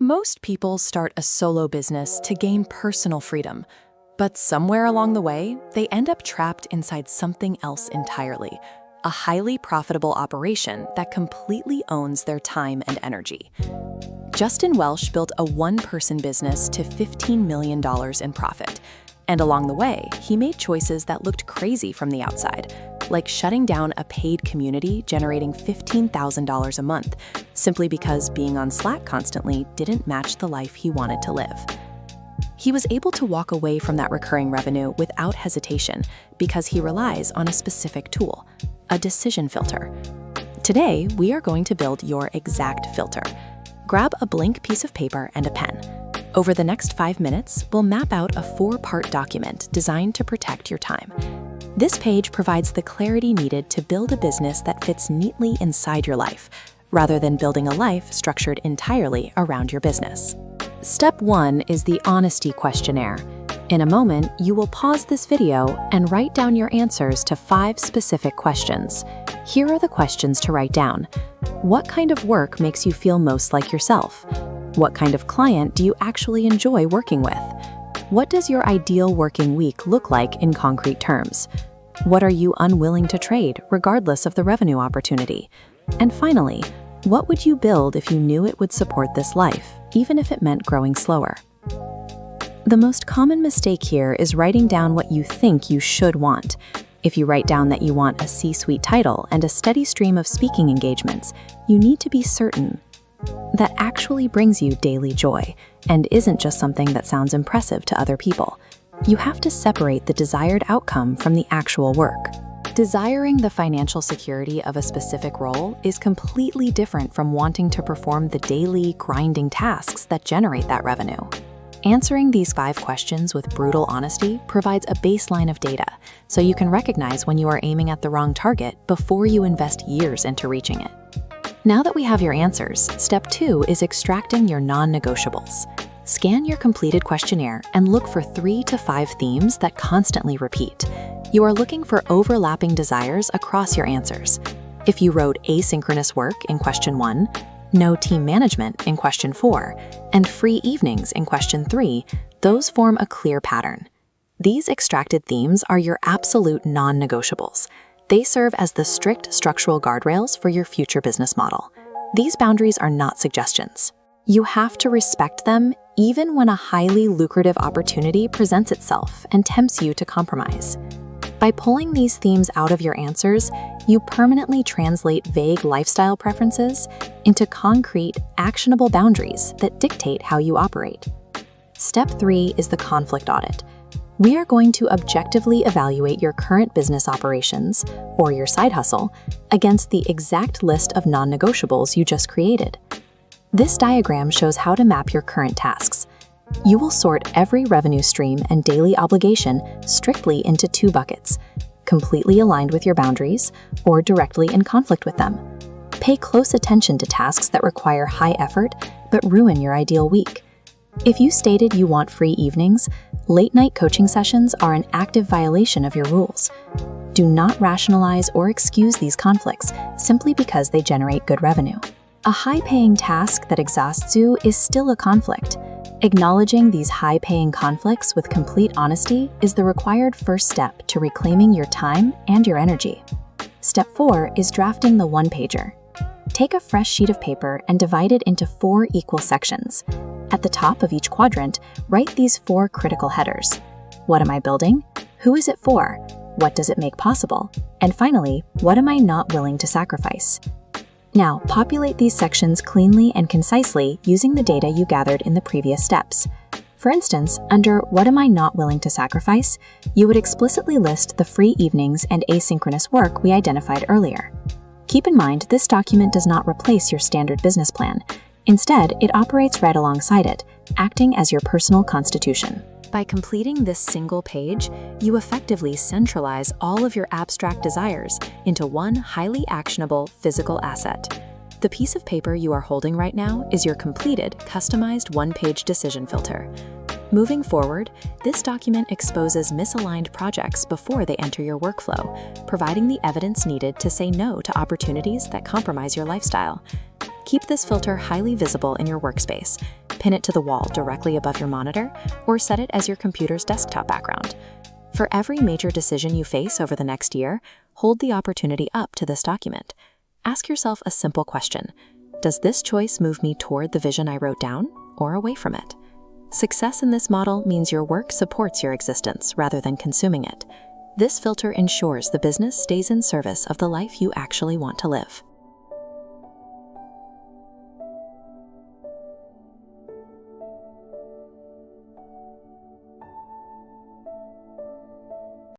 Most people start a solo business to gain personal freedom, but somewhere along the way, they end up trapped inside something else entirely, a highly profitable operation that completely owns their time and energy. Justin Welsh built a one-person business to $15 million in profit, and along the way, he made choices that looked crazy from the outside, like shutting down a paid community generating $15,000 a month, simply because being on Slack constantly didn't match the life he wanted to live. He was able to walk away from that recurring revenue without hesitation because he relies on a specific tool, a decision filter. Today, we are going to build your exact filter. Grab a blank piece of paper and a pen. Over the next 5 minutes, we'll map out a 4-part document designed to protect your time. This page provides the clarity needed to build a business that fits neatly inside your life, rather than building a life structured entirely around your business. Step 1 is the Honesty Questionnaire. In a moment, you will pause this video and write down your answers to 5 specific questions. Here are the questions to write down. What kind of work makes you feel most like yourself? What kind of client do you actually enjoy working with? What does your ideal working week look like in concrete terms? What are you unwilling to trade, regardless of the revenue opportunity? And finally, what would you build if you knew it would support this life, even if it meant growing slower? The most common mistake here is writing down what you think you should want. If you write down that you want a C-suite title and a steady stream of speaking engagements, you need to be certain that actually brings you daily joy and isn't just something that sounds impressive to other people. You have to separate the desired outcome from the actual work. Desiring the financial security of a specific role is completely different from wanting to perform the daily, grinding tasks that generate that revenue. Answering these 5 questions with brutal honesty provides a baseline of data, so you can recognize when you are aiming at the wrong target before you invest years into reaching it. Now that we have your answers, step 2 is extracting your non-negotiables. Scan your completed questionnaire and look for 3 to 5 themes that constantly repeat. You are looking for overlapping desires across your answers. If you wrote asynchronous work in question 1, no team management in question 4, and free evenings in question 3, those form a clear pattern. These extracted themes are your absolute non-negotiables. They serve as the strict structural guardrails for your future business model. These boundaries are not suggestions. You have to respect them even when a highly lucrative opportunity presents itself and tempts you to compromise. By pulling these themes out of your answers, you permanently translate vague lifestyle preferences into concrete, actionable boundaries that dictate how you operate. Step 3 is the conflict audit. We are going to objectively evaluate your current business operations, or your side hustle, against the exact list of non-negotiables you just created. This diagram shows how to map your current tasks. You will sort every revenue stream and daily obligation strictly into 2 buckets, completely aligned with your boundaries or directly in conflict with them. Pay close attention to tasks that require high effort but ruin your ideal week. If you stated you want free evenings, late-night coaching sessions are an active violation of your rules. Do not rationalize or excuse these conflicts simply because they generate good revenue. A high-paying task that exhausts you is still a conflict. Acknowledging these high-paying conflicts with complete honesty is the required first step to reclaiming your time and your energy. Step 4 is drafting the one-pager. Take a fresh sheet of paper and divide it into 4 equal sections. At the top of each quadrant, write these 4 critical headers. What am I building? Who is it for? What does it make possible? And finally, what am I not willing to sacrifice? Now, populate these sections cleanly and concisely using the data you gathered in the previous steps. For instance, under What am I not willing to sacrifice, you would explicitly list the free evenings and asynchronous work we identified earlier. Keep in mind, this document does not replace your standard business plan. Instead, it operates right alongside it, acting as your personal constitution. By completing this single page, you effectively centralize all of your abstract desires into one highly actionable physical asset. The piece of paper you are holding right now is your completed, customized one-page decision filter. Moving forward, this document exposes misaligned projects before they enter your workflow, providing the evidence needed to say no to opportunities that compromise your lifestyle. Keep this filter highly visible in your workspace. pin it to the wall directly above your monitor, or set it as your computer's desktop background. For every major decision you face over the next year, hold the opportunity up to this document. Ask yourself a simple question. Does this choice move me toward the vision I wrote down, or away from it? Success in this model means your work supports your existence rather than consuming it. This filter ensures the business stays in service of the life you actually want to live.